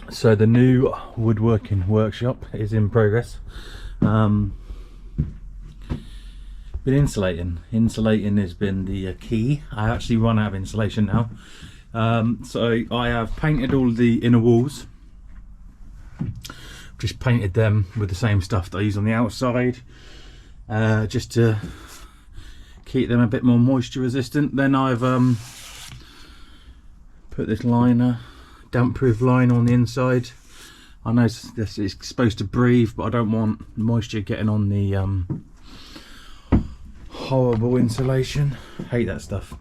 So the new woodworking workshop is in progress. Been insulating. Insulating has been the key. I actually run out of insulation now. So I have painted all the inner walls. Just painted them with the same stuff that I use on the outside, just to keep them a bit more moisture resistant. Then I've put this liner, damp proof liner on the inside. I know this is supposed to breathe, but I don't want moisture getting on the horrible insulation. Hate that stuff.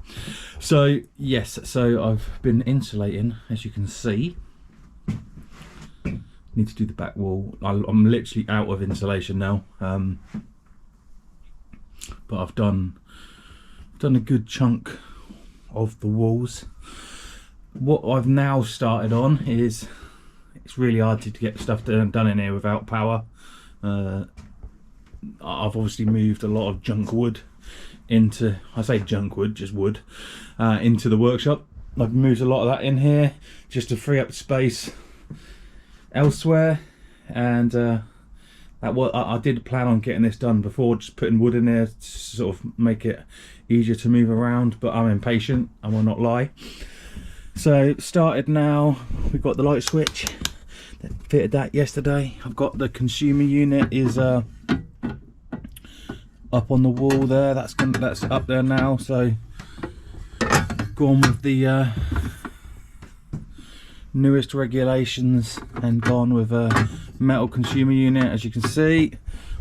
So yes, so I've been insulating, as you can see. Need to do the back wall. I'm literally out of insulation now, but I've done a good chunk of the walls. What I've now started on is, it's really hard to get stuff done in here without power. I've obviously moved a lot of junk wood into, I say junk wood, just wood, into the workshop. I've moved a lot of that in here just to free up space elsewhere, and that I did plan on getting this done before, just putting wood in there to sort of make it easier to move around, but I'm impatient, I will not lie. So started now. We've got the light switch, fitted that yesterday. I've got the consumer unit is up on the wall there. That's up there now. So gone with the newest regulations and gone with a metal consumer unit. As you can see,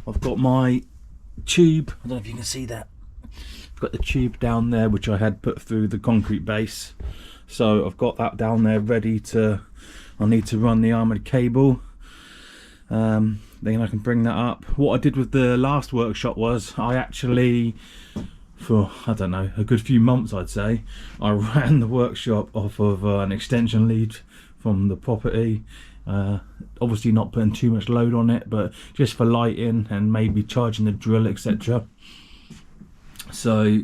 I've got my tube. I don't know if you can see that. I've got the tube down there which I had put through the concrete base. So I've got that down there ready to, I need to run the armoured cable, then I can bring that up. What I did with the last workshop was I actually, for I don't know, a good few months I'd say, I ran the workshop off of an extension lead from the property. Obviously not putting too much load on it, but just for lighting and maybe charging the drill, etc. So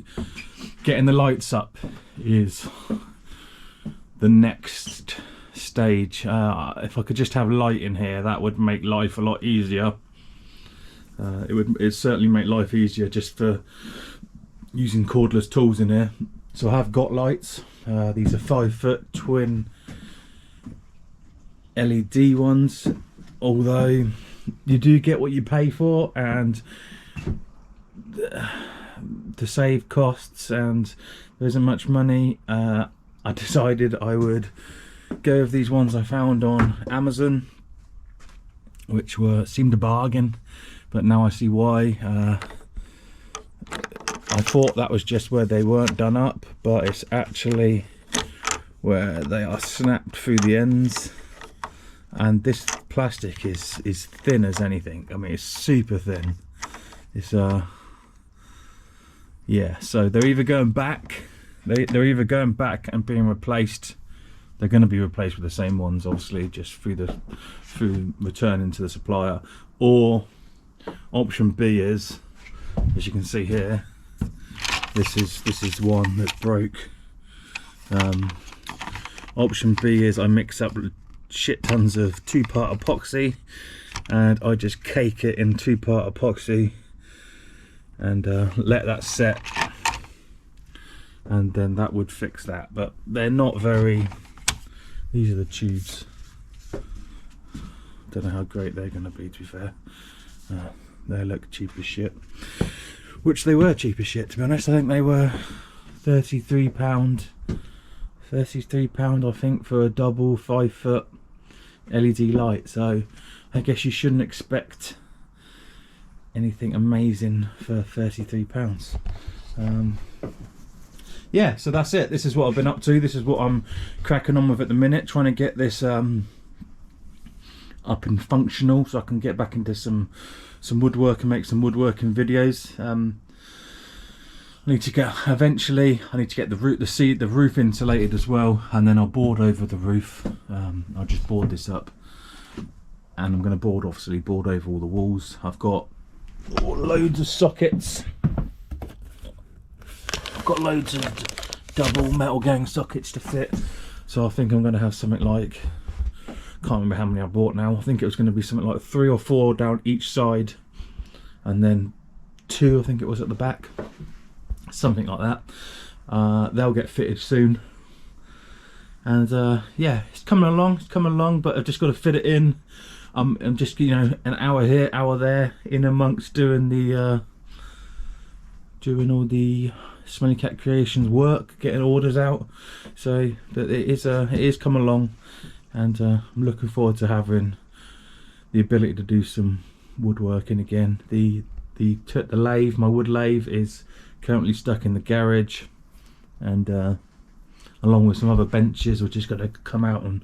getting the lights up is the next stage. If I could just have light in here, that would make life a lot easier. It'd certainly make life easier just for using cordless tools in here. So I have got lights. These are 5-foot twin LED ones, although you do get what you pay for, and to save costs and there isn't much money, I decided I would go with these ones I found on Amazon, which seemed a bargain, but now I see why. I thought that was just where they weren't done up, but it's actually where they are snapped through the ends, and this plastic is thin as anything. I mean, it's super thin. It's yeah, so they're either going back. They're either going back and being replaced. They're going to be replaced with the same ones, obviously, just through returning to the supplier. Or option B is, as you can see here, this is one that broke. Option B is I mix up shit tons of 2-part epoxy, and I just cake it in 2-part epoxy and let that set. And then that would fix that, but they're not very, these are the tubes, don't know how great they're going to be, to be fair. They look cheap as shit, which they were cheap as shit, to be honest. I think they were £33 I think for a double 5-foot LED light, so I guess you shouldn't expect anything amazing for £33. Yeah, so that's it. This is what I've been up to. This is what I'm cracking on with at the minute, trying to get this up and functional so I can get back into some woodwork and make some woodworking videos. I need to get, eventually I need to get the roof insulated as well, and then I'll board over the roof. I'll just board this up, and I'm going to board over all the walls. I've got loads of sockets. I've got loads of double metal gang sockets to fit, so I think I'm going to have something like can't remember how many I bought now. I think it was going to be something like 3 or 4 down each side, and then 2 I think it was at the back, something like that. They'll get fitted soon, and yeah, it's coming along, but I've just got to fit it in. I'm just, you know, an hour here, hour there, in amongst doing the doing all the Smelly Cat Creations work, getting orders out. So, but it is coming along, and I'm looking forward to having the ability to do some woodworking again. The lathe, my wood lathe, is currently stuck in the garage, and along with some other benches which is going to come out and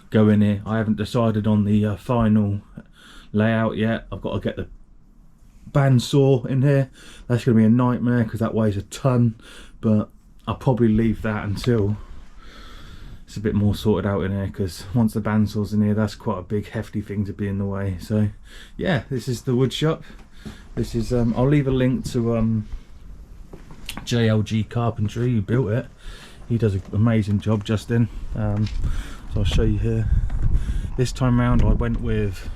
go in here. I haven't decided on the final layout yet. I've got to get the bandsaw in here. That's going to be a nightmare because that weighs a ton, but I'll probably leave that until it's a bit more sorted out in here, because once the bandsaw's in here, that's quite a big hefty thing to be in the way. So yeah, this is the wood shop. This is I'll leave a link to JLG Carpentry, who built it. He does an amazing job, Justin. So I'll show you here. This time round I went with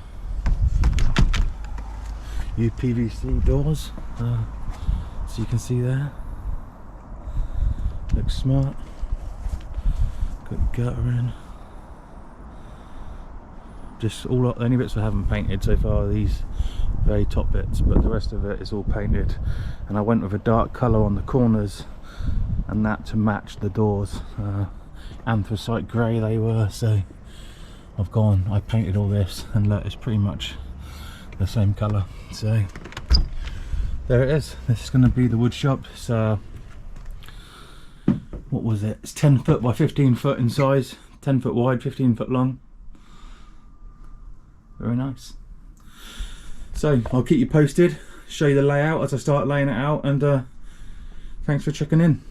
UPVC doors, so you can see there. Looks smart. Got gutter in. Just all the only bits I haven't painted so far are these very top bits, but the rest of it is all painted. And I went with a dark colour on the corners, and that to match the doors. Anthracite grey they were, so I painted all this, and look, it's pretty much the same colour. So there it is. This is going to be the wood shop. So what was it? It's 10 foot by 15 foot in size, 10 foot wide, 15 foot long. Very nice. So I'll keep you posted, show you the layout as I start laying it out, and thanks for checking in.